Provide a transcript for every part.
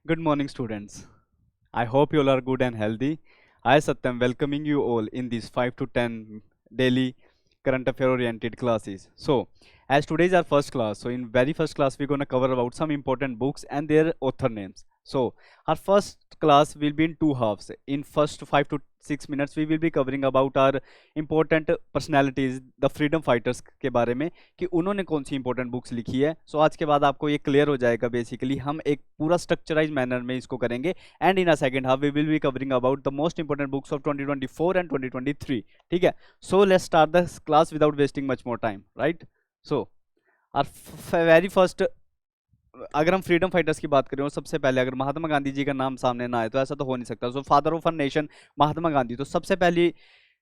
Good morning, students. I hope you all are good and healthy. I, Satyam, welcoming you all in these 5 to 10 daily current affair oriented classes. So, as today is our first class, so in very first class, we're going to cover about some important books and their author names. So, our first class will be in two halves. In first 5 to 6 minutes, we will be covering about our important personalities, the freedom fighters के बारे में कि उन्होंने कौन सी important books लिखी है. सो आज के बाद आपको ये क्लियर हो जाएगा. बेसिकली हम एक पूरा स्ट्रक्चराइज मैनर में इसको करेंगे. And in a second half we will be covering about the most important books of 2024 and 2023. ठीक है. So let's start the class without wasting much more time. Right. So our very first, अगर हम freedom fighters की बात करें, सबसे पहले अगर महात्मा गांधी जी का नाम सामने ना आए तो ऐसा तो हो नहीं सकता. So father of a nation Mahatma Gandhi. तो सबसे पहले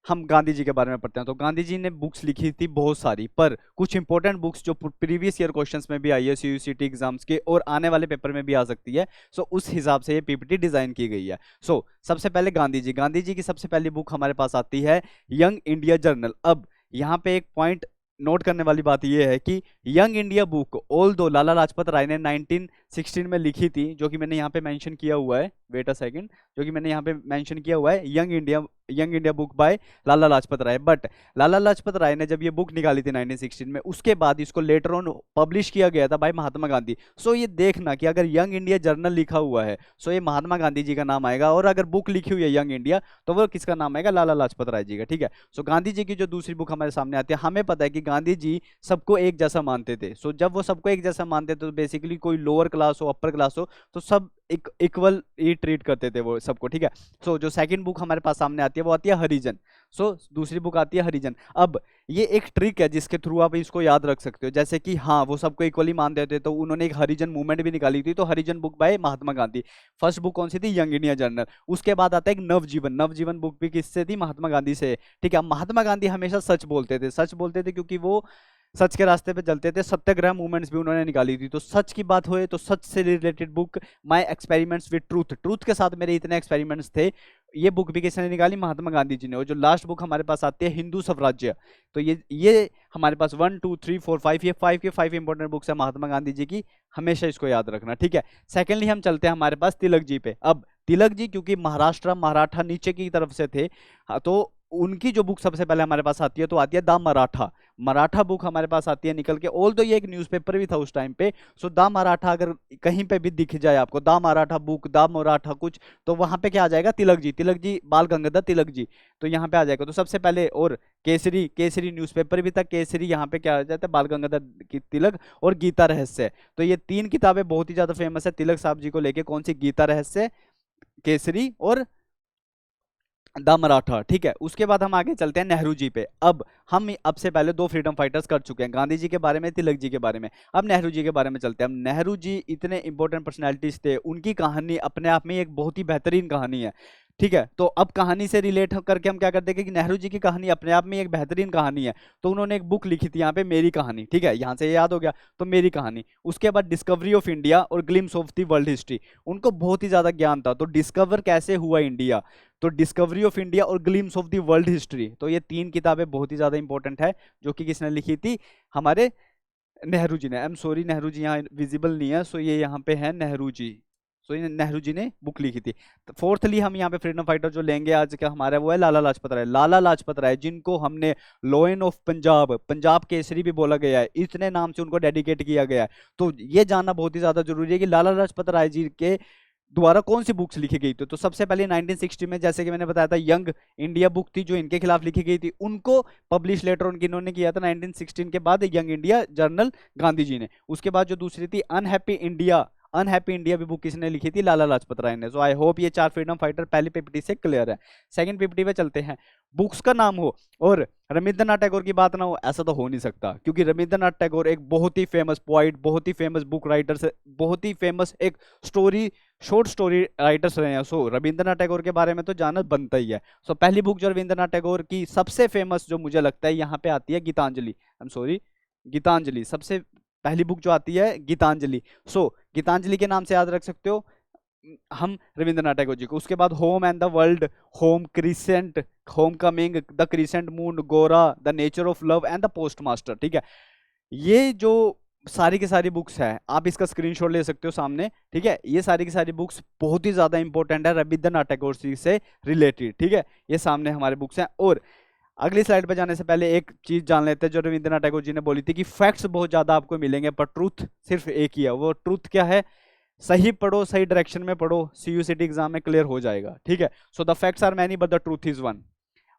हम गांधी जी के बारे में पढ़ते हैं. तो गांधी जी ने बुक्स लिखी थी बहुत सारी, पर कुछ इंपॉर्टेंट बुक्स जो प्रीवियस ईयर क्वेश्चंस में भी आई है, सीयूसीटी एग्जाम्स के और आने वाले पेपर में भी आ सकती है. सो उस हिसाब से ये पीपीटी डिजाइन की गई है. सो सबसे पहले गांधी जी की सबसे पहली बुक हमारे पास आती है यंग इंडिया जर्नल. अब यहाँ पे एक पॉइंट नोट करने वाली बात यह है कि यंग इंडिया बुक ऑल दो लाला लाजपत राय ने 1916 में लिखी थी, जो कि मैंने यहाँ पे मेंशन किया हुआ है. वेट अ सेकंड, जो कि मैंने यहाँ पे मेंशन किया हुआ है Young India book by Lala Lajpat Rai. But Lala Lajpat Rai ने जब ये बुक निकाली थी 1916 में, उसके बाद इसको लेटर ऑन पब्लिश किया गया था बाय महात्मा गांधी. सो ये देखना कि अगर यंग इंडिया जर्नल लिखा हुआ है सो ये महात्मा गांधी जी का नाम आएगा, और अगर बुक लिखी हुई है यंग इंडिया तो वो किसका नाम आएगा? लाला लाजपत राय जी का. ठीक है. सो गांधी जी की जो दूसरी बुक हमारे सामने आती है, हमें पता है कि गांधी जी सबको एक जैसा मानते थे. सो जब वो सबको एक जैसा मानते थे तो बेसिकली कोई लोअर क्लास हो अपर क्लास हो तो सब इक्वल ही ट्रीट करते थे वो सबको. ठीक है. सो जो सेकंड बुक हमारे पास सामने आती है वो आती है हरिजन. सो दूसरी बुक आती है हरिजन. अब ये एक ट्रिक है जिसके थ्रू आप इसको याद रख सकते हो. जैसे कि हाँ, वो सबको इक्वली मानते थे तो उन्होंने एक हरिजन मूवमेंट भी निकाली थी, तो Harijan book by Mahatma Gandhi. First book कौन सी थी? Young India journal. उसके बाद आता है एक नवजीवन बुक भी किससे थी? महात्मा गांधी से. ठीक है. महात्मा गांधी हमेशा सच बोलते थे क्योंकि वो सच के रास्ते पे चलते थे. सत्याग्रह मूवमेंट्स भी उन्होंने निकाली थी. तो सच की बात होए तो सच से related book my experiments with truth के साथ मेरे इतने एक्सपेरिमेंट्स थे, ये बुक भी किसने निकाली? महात्मा गांधी जी ने. और जो लास्ट बुक हमारे पास आती है हिंदू स्वराज्य, तो ये हमारे पास 1 2 3 4 5 ये 5 के 5 इंपॉर्टेंट बुक्स है महात्मा गांधी जी की. हमेशा इसको याद रखना. ठीक है. सेकेंडली हम चलते हैं हमारे पास तिलक जी पे. अब तिलक जी क्योंकि महाराष्ट्र मराठा नीचे की तरफ से थे, तो उनकी जो बुक सबसे पहले हमारे पास आती है तो आती है द मराठा बुक हमारे पास आती है निकल के. ऑल तो ये एक न्यूज़पेपर भी था उस टाइम पे. सो द मराठा अगर कहीं पे भी दिख जाए आपको, the Maratha book, the Maratha कुछ, तो वहां पे क्या आ जाएगा? तिलक जी बाल गंगाधर तिलक जी. तो यहाँ पे आ जाएगा. तो सबसे पहले, और केसरी न्यूज़पेपर भी था. केसरी यहाँ पे क्या आ जाता है? बाल गंगाधर तिलक. और गीता रहस्य. तो ये तीन किताबें बहुत ही ज्यादा फेमस है तिलक साहब जी को लेके. कौन सी? गीता रहस्य, केसरी और द मराठा. ठीक है. उसके बाद हम आगे चलते हैं नेहरू जी पे. अब से पहले दो फ्रीडम फाइटर्स कर चुके हैं, गांधी जी के बारे में, तिलक जी के बारे में. अब नेहरू जी के बारे में चलते हैं. अब नेहरू जी इतने इंपॉर्टेंट पर्सनैलिटीज थे, उनकी कहानी अपने आप में एक बहुत ही बेहतरीन कहानी है. ठीक है. तो अब कहानी से रिलेट करके हम क्या करते हैं कि नेहरू जी की कहानी अपने आप में एक बेहतरीन कहानी है. तो उन्होंने एक बुक लिखी थी यहाँ पे, मेरी कहानी. ठीक है. यहाँ से ये याद हो गया. तो मेरी कहानी. उसके बाद डिस्कवरी ऑफ इंडिया और glimpse of the world history. उनको बहुत ही ज्यादा ज्ञान था. तो डिस्कवर कैसे हुआ इंडिया, तो डिस्कवरी ऑफ इंडिया और glimpse of the world history. तो ये तीन किताबें बहुत ही ज्यादा इंपॉर्टेंट है, जो कि किसने लिखी थी? हमारे नेहरू जी ने. I am sorry, Nehru ji यहाँ विजिबल नहीं है. सो ये यहाँ पे है नेहरू जी. सो ये नेहरू जी ने बुक लिखी थी. तो फोर्थली हम यहाँ पे फ्रीडम फाइटर जो लेंगे आज का हमारा, वो है लाला लाजपत राय, जिनको हमने लॉयन ऑफ पंजाब केसरी भी बोला गया है. इतने नाम से उनको डेडिकेट किया गया है. तो ये जानना बहुत ही ज्यादा जरूरी है कि लाला लाजपत राय जी के द्वारा कौन सी बुक्स लिखी गई थी. तो सबसे पहले 1960 में, जैसे कि मैंने बताया था, यंग इंडिया बुक थी जो इनके खिलाफ लिखी गई थी. उनको पब्लिश लेटर उनकी इन्होंने किया था 1916 के बाद young India journal Gandhi ji ने. उसके बाद जो दूसरी थी अनहैप्पी इंडिया भी बुक किसने लिखी थी? लाला लाजपत राय ने. सो आई होप ये चार फ्रीडम फाइटर पहली पीपीटी से क्लियर है. सेकंड पीपीटी पे चलते हैं. बुक्स का नाम हो और रविंद्रनाथ टैगोर की बात ना हो, ऐसा तो हो नहीं सकता, क्योंकि रविंद्रनाथ टैगोर एक बहुत ही फेमस पोइट, बहुत ही फेमस बुक राइटर से, बहुत ही फेमस एक शॉर्ट स्टोरी राइटर्स रहे हैं. सो रविंद्रनाथ टैगोर के बारे में तो जानना बनता ही है. सो पहली बुक जो रविंद्रनाथ टैगोर की सबसे फेमस जो मुझे लगता है यहाँ पे आती है गीतांजलि. सबसे पहली बुक जो आती है गीतांजलि. सो गीतांजलि के नाम से याद रख सकते हो हम रविंद्रनाथ टैगोर जी को. उसके बाद home and the world, home crescent, homecoming, the crescent moon, Gora, the nature of love and the postmaster. ठीक है. ये जो सारी की सारी बुक्स है, आप इसका स्क्रीनशॉट ले सकते हो सामने, ठीक है। ये सारी की सारी बुक्स बहुत ही ज्यादा इंपॉर्टेंट है रविंद्रनाथ टैगोर जी से रिलेटेड, ठीक है। ये सामने हमारे बुक्स हैं। और अगली स्लाइड पर जाने से पहले एक चीज जान लेते हैं जो रविंद्रनाथ टैगोर जी ने बोली थी कि फैक्ट्स बहुत ज्यादा आपको मिलेंगे पर ट्रूथ सिर्फ एक ही है। वो ट्रूथ क्या है? सही पढ़ो, सही डायरेक्शन में पढ़ो, सीयूसीटी एग्जाम में क्लियर हो जाएगा, ठीक है। So the facts are many but the truth is one.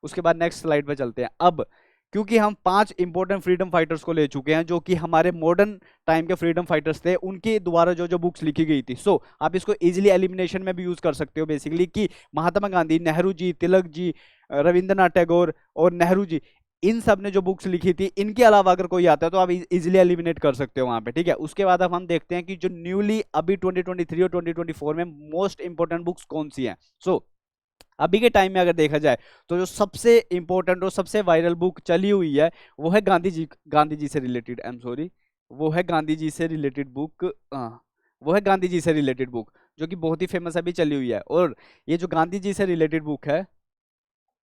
उसके बाद नेक्स्ट स्लाइड पे चलते हैं। अब क्योंकि हम 5 इंपॉर्टेंट फ्रीडम फाइटर्स को ले चुके हैं जो कि हमारे मॉडर्न टाइम के फ्रीडम फाइटर्स थे, उनके द्वारा जो जो बुक्स लिखी गई थी, सो आप इसको इजीली एलिमिनेशन में भी यूज कर सकते हो बेसिकली कि महात्मा गांधी, नेहरू जी, तिलक जी, रविंद्रनाथ टैगोर और नेहरू जी, इन सब ने जो बुक्स लिखी थी, इनके अलावा अगर कोई आता है तो आप इजीली एलिमिनेट कर सकते हो वहां पे, ठीक है। उसके बाद अब हम देखते हैं कि जो न्यूली अभी 2023 और 2024 में मोस्ट इंपॉर्टेंट बुक्स कौन सी हैं। सो अभी के टाइम में अगर देखा जाए तो जो सबसे इंपॉर्टेंट और सबसे वायरल बुक चली हुई है वो है गांधी जी से रिलेटेड, आई एम सॉरी, वो है गांधी जी से रिलेटेड बुक, वो है गांधी जी से रिलेटेड बुक जो कि बहुत ही फेमस अभी चली हुई है। और ये जो गांधी जी से रिलेटेड बुक है,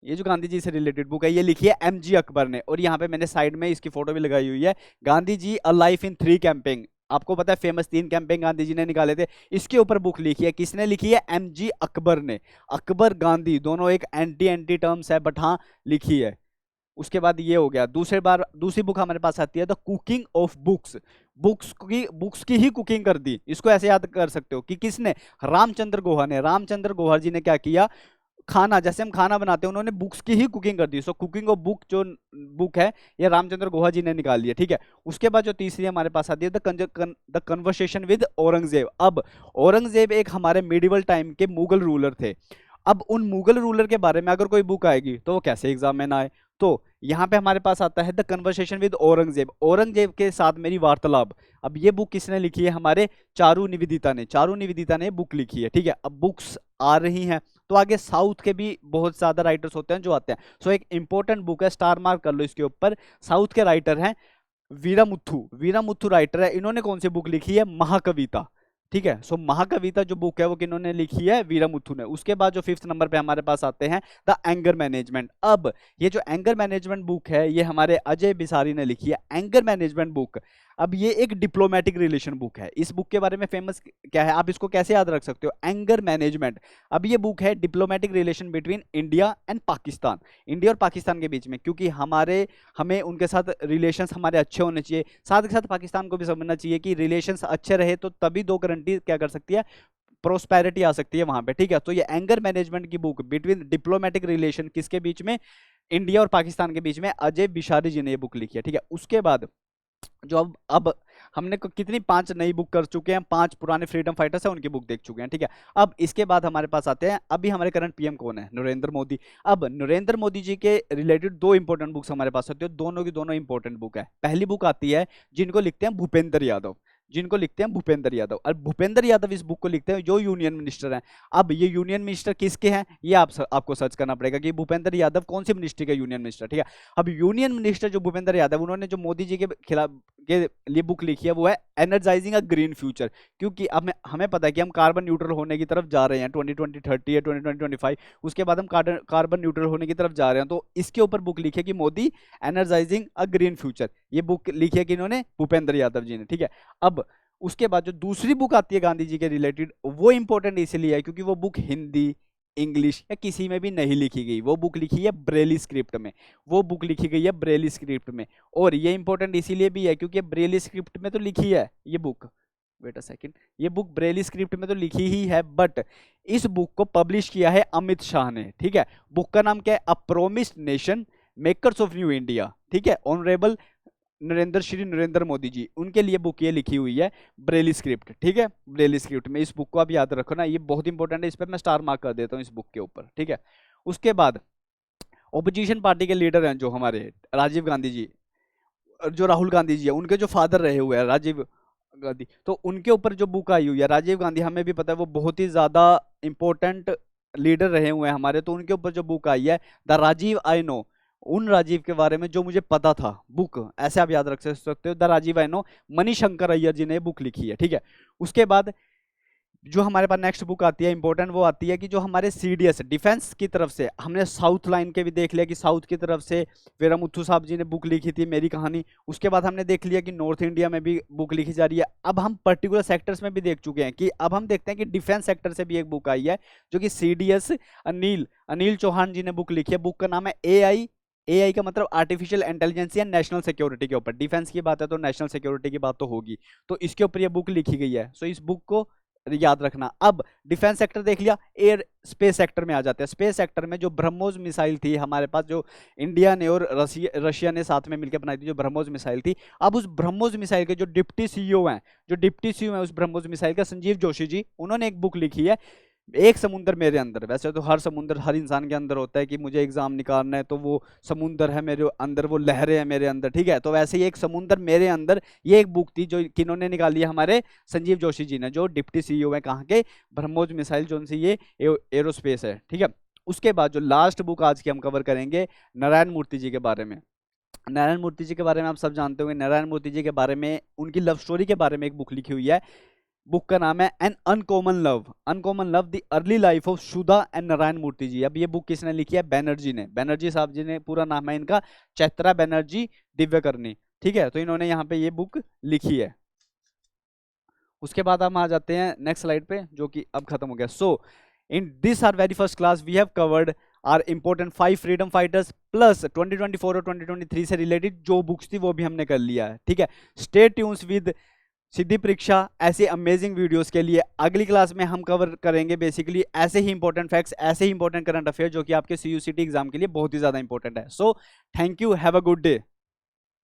ये जो गांधी जी से रिलेटेड बुक है, ये लिखी है एमजी अकबर ने। और यहाँ पे मैंने साइड में इसकी फोटो भी लगाई हुई है, Gandhi ji a life in 3 campaign. आपको पता है फेमस 3 कैंपेन गांधी जी ने निकाले थे, इसके ऊपर बुक लिखी है। किसने लिखी है? एमजी अकबर ने। अकबर गांधी दोनों एक एंटी एंटी टर्म्स है बट हाँ लिखी है। उसके बाद ये हो गया। दूसरी बुक हमारे पास आती है the cooking of books. Books की ही कुकिंग कर दी, इसको ऐसे याद कर सकते हो कि किसने? रामचंद्र गुहा ने। रामचंद्र गुहा जी ने क्या किया? खाना, जैसे हम खाना बनाते हैं, उन्होंने बुक्स की ही कुकिंग कर दी। सो कुकिंग ऑफ बुक जो बुक है ये रामचंद्र गुहा जी ने निकाली है, ठीक है। उसके बाद जो तीसरी हमारे पास आती है द कन्वर्सेशन विद औरंगजेब। अब औरंगजेब एक हमारे मिडिवल टाइम के मुगल रूलर थे। अब उन मुगल रूलर के बारे में अगर कोई बुक आएगी तो वो कैसे एग्जाम में ना आए? तो यहाँ पे हमारे पास आता है the conversation with Aurangzeb, Aurangzeb के साथ मेरी वार्तालाप। अब ये बुक किसने लिखी है? हमारे चारू निवेदिता ने। चारू निवेदिता ने बुक लिखी है, ठीक है। अब बुक्स आ रही हैं तो आगे साउथ के भी बहुत ज्यादा राइटर्स होते हैं जो आते हैं। सो एक इंपॉर्टेंट बुक है, स्टार मार्क कर लो इसके ऊपर, साउथ के राइटर हैं वीरामुथु। वीरामुथु राइटर है, इन्होंने कौन सी बुक लिखी है? महाकविता, ठीक है। सो महाकविता जो बुक है वो किन्होंने लिखी है? वीरामुथु ने। उसके बाद जो 5th नंबर पे हमारे पास आते हैं द एंगर मैनेजमेंट। अब ये जो एंगर मैनेजमेंट बुक है ये हमारे अजय बिसारी ने लिखी है। एंगर मैनेजमेंट बुक, अब ये एक डिप्लोमेटिक रिलेशन बुक है। इस बुक के बारे में फेमस क्या है, आप इसको कैसे याद रख सकते हो? Anger management. अब ये बुक है diplomatic relation between India and Pakistan, India और पाकिस्तान के बीच में, क्योंकि हमें उनके साथ रिलेशंस हमारे अच्छे होने चाहिए। साथ के साथ पाकिस्तान को भी समझना चाहिए कि रिलेशंस अच्छे रहे तो तभी 2 गारंटी क्या कर सकती है? प्रोस्पेरिटी आ सकती है वहां पे, ठीक है। तो ये एंगर मैनेजमेंट की बुक बिटवीन डिप्लोमेटिक रिलेशन किसके बीच में? इंडिया और पाकिस्तान के बीच में, अजय बिशारी जी ने ये बुक लिखी है, ठीक है। उसके बाद जो अब हमने कितनी 5 नई बुक कर चुके हैं, 5 पुराने फ्रीडम फाइटर्स हैं उनकी बुक देख चुके हैं, ठीक है। अब इसके बाद हमारे पास आते हैं, अभी हमारे करंट पीएम कौन है? नरेंद्र मोदी। अब नरेंद्र मोदी जी के रिलेटेड 2 इंपॉर्टेंट बुक्स हमारे पास होती है, दोनों की दोनों इंपॉर्टेंट बुक है। पहली बुक आती है जिनको लिखते हैं भूपेंद्र यादव, जिनको लिखते हैं भूपेंद्र यादव। और भूपेंद्र यादव इस बुक को लिखते हैं जो यूनियन मिनिस्टर हैं। अब ये यूनियन मिनिस्टर किसके हैं ये आपको सर्च करना पड़ेगा कि भूपेंद्र यादव कौन सी मिनिस्ट्री का यूनियन मिनिस्टर, ठीक है। अब यूनियन मिनिस्टर जो भूपेंद्र यादव, उन्होंने जो मोदी जी के खिलाफ के लिए बुक लिखी है वो है एनर्जाइजिंग अ ग्रीन फ्यूचर। क्योंकि अब हमें पता है कि हम कार्बन न्यूट्रल होने की तरफ जा रहे हैं 2020-30 या 2020-25, उसके बाद हम कार्बन न्यूट्रल होने की तरफ जा रहे हैं। तो इसके ऊपर बुक लिखी है कि मोदी एनर्जाइजिंग अ ग्रीन फ्यूचर। ये बुक लिखी है कि इन्होंने भूपेंद्र यादव जी ने, ठीक है। अब उसके बाद जो दूसरी बुक आती है गांधी जी के रिलेटेड, वो इंपॉर्टेंट इसलिए है क्योंकि वो बुक हिंदी, इंग्लिश या किसी में भी नहीं लिखी गई। वो बुक लिखी है ब्रेली स्क्रिप्ट में, वो बुक लिखी गई है ब्रेली स्क्रिप्ट में। और ये इंपॉर्टेंट इसीलिए भी है क्योंकि ब्रेली स्क्रिप्ट में तो लिखी है ये बुक, वेट अ सेकंड, ये बुक ब्रेली स्क्रिप्ट में तो लिखी ही है बट इस बुक को पब्लिश किया है अमित शाह ने, ठीक है। बुक का नाम क्या है? A promised nation, makers of new India, ठीक है। ऑनरेबल नरेंद्र मोदी जी, उनके लिए बुक ये लिखी हुई है ब्रेली स्क्रिप्ट, ठीक है। ब्रेली स्क्रिप्ट में इस बुक को आप याद रखो ना, ये बहुत इंपॉर्टेंट है, इस पर मैं स्टार मार्क कर देता हूँ इस बुक के ऊपर, ठीक है। उसके बाद ओपोजिशन पार्टी के लीडर हैं जो हमारे राजीव गांधी जी, जो राहुल गांधी जी है उनके जो फादर रहे हुए हैं राजीव गांधी, तो उनके ऊपर जो बुक आई हुई है, राजीव गांधी हमें भी पता है वो बहुत ही ज्यादा इंपॉर्टेंट लीडर रहे हुए हैं हमारे, तो उनके ऊपर जो बुक आई है द राजीव आई नो, उन राजीव के बारे में जो मुझे पता था, बुक ऐसे आप याद रख सकते हो, the Rajiv I know, Mani Shankar Aiyar ji ने बुक लिखी है, ठीक है। उसके बाद जो हमारे पास नेक्स्ट बुक आती है इंपॉर्टेंट, वो आती है कि जो हमारे सीडीएस डिफेंस की तरफ से, हमने साउथ लाइन के भी देख लिया कि साउथ की तरफ से वीरामुथु साहब जी ने बुक लिखी थी मेरी कहानी। उसके बाद हमने देख लिया कि नॉर्थ इंडिया में भी बुक लिखी जा रही है। अब हम पर्टिकुलर सेक्टर्स में भी देख चुके हैं कि अब हम देखते हैं कि डिफेंस सेक्टर से भी एक बुक आई है जो कि सीडीएस अनिल अनिल चौहान जी ने बुक लिखी है। बुक का नाम है एआई का मतलब आर्टिफिशियल इंटेलिजेंस या नेशनल सिक्योरिटी के ऊपर। डिफेंस की बात है तो नेशनल सिक्योरिटी की बात तो होगी, तो इसके ऊपर ये बुक लिखी गई है। सो इस बुक को याद रखना। अब डिफेंस सेक्टर देख लिया, एयर स्पेस सेक्टर में आ जाते हैं। स्पेस सेक्टर में जो ब्रह्मोस मिसाइल थी हमारे पास, जो इंडिया ने और रशिया ने साथ में मिलकर बनाई थी, जो ब्रह्मोस मिसाइल थी, अब उस ब्रह्मोस मिसाइल के जो डिप्टी सीईओ हैं उस ब्रह्मोस मिसाइल का, संजीव जोशी जी, उन्होंने एक बुक लिखी है एक समुंदर मेरे अंदर। वैसे तो हर समुंदर हर इंसान के अंदर होता है कि मुझे एग्जाम निकालना है तो वो समुंदर है मेरे अंदर, वो लहरें हैं मेरे अंदर, ठीक है। तो वैसे ही एक समुंदर मेरे अंदर, ये एक बुक थी जो किन्होंने निकाली है, हमारे संजीव जोशी जी ने, जो डिप्टी सीईओ है कहाँ के, ब्रह्मोस मिसाइल जो सी ये एरोस्पेस है, ठीक है। उसके बाद जो लास्ट बुक आज की हम कवर करेंगे, नारायण मूर्ति जी के बारे में। नारायण मूर्ति जी के बारे में आप सब जानते होंगे। नारायण मूर्ति जी के बारे में, उनकी लव स्टोरी के बारे में एक बुक लिखी हुई है। बुक का नाम है an uncommon love the early life of Sudha and Narayana Murthy ji. अब ये बुक किसने लिखी है? बैनर्जी ने। बैनर्जी साहब जी ने, पूरा नाम है इनका चैत्रा बैनर्जी दिव्यकर्णी, ठीक है। तो इन्होंने यहाँ पे ये बुक लिखी है। उसके बाद हम आ जाते हैं नेक्स्ट स्लाइड पे, जो कि अब खत्म हो गया। So in this our very first class we have covered our important 5 freedom fighters plus 2024 और 2023 से रिलेटेड जो बुक्स थी वो भी हमने कर लिया है, ठीक है। स्टे ट्यून्स विद सिद्धि परीक्षा ऐसे अमेजिंग वीडियोस के लिए। अगली क्लास में हम कवर करेंगे बेसिकली ऐसे ही इंपॉर्टेंट फैक्ट्स, ऐसे ही इंपॉर्टेंट करंट अफेयर जो कि आपके सीयूसीटी एग्जाम के लिए बहुत ही ज्यादा इंपॉर्टेंट है। So thank you, have a good day.